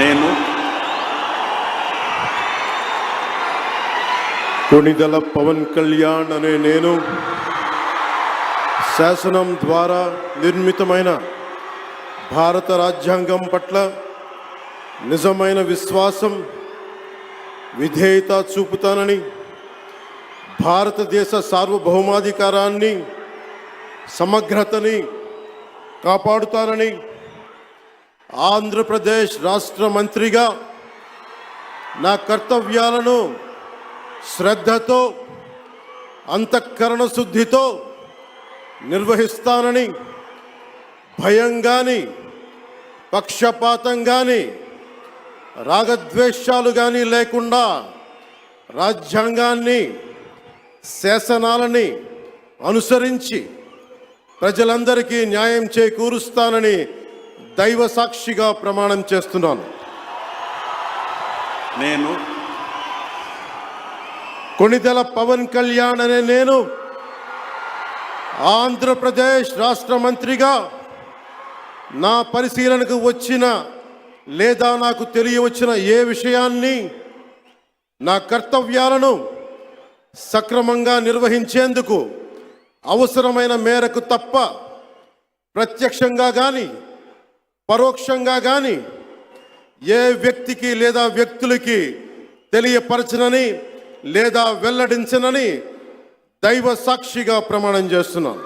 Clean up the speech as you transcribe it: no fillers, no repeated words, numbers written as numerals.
నేను కొణిదెల పవన్ కళ్యాణ్ అనే నేను శాసనం ద్వారా నిర్మితమైన భారత రాజ్యాంగం పట్ల నిజమైన విశ్వాసం విధేయత చూపుతానని, భారతదేశ సార్వభౌమాధికారాన్ని సమగ్రతని కాపాడుతానని, ఆంధ్రప్రదేశ్ రాష్ట్ర మంత్రిగా నా కర్తవ్యాలను శ్రద్ధతో అంతఃకరణ శుద్ధితో నిర్వహిస్తానని, భయం కానీ పక్షపాతం కానీ రాగద్వేషాలు కానీ లేకుండా రాజ్యాంగాన్ని శాసనాలని అనుసరించి ప్రజలందరికీ న్యాయం చేకూరుస్తానని దైవ సాక్షిగా ప్రమాణం చేస్తున్నాను. నేను కొణిదెల పవన్ కళ్యాణ్ అనే నేను ఆంధ్రప్రదేశ్ రాష్ట్ర మంత్రిగా నా పరిశీలనకు వచ్చిన లేదా నాకు తెలియవచ్చిన ఏ విషయాన్ని నా కర్తవ్యాలను సక్రమంగా నిర్వహించేందుకు అవసరమైన మేరకు తప్ప ప్రత్యక్షంగా కానీ పరోక్షంగా కానీ ఏ వ్యక్తికి లేదా వ్యక్తులకి తెలియపరచనని లేదా వెల్లడించనని దైవ సాక్షిగా ప్రమాణం చేస్తున్నాను.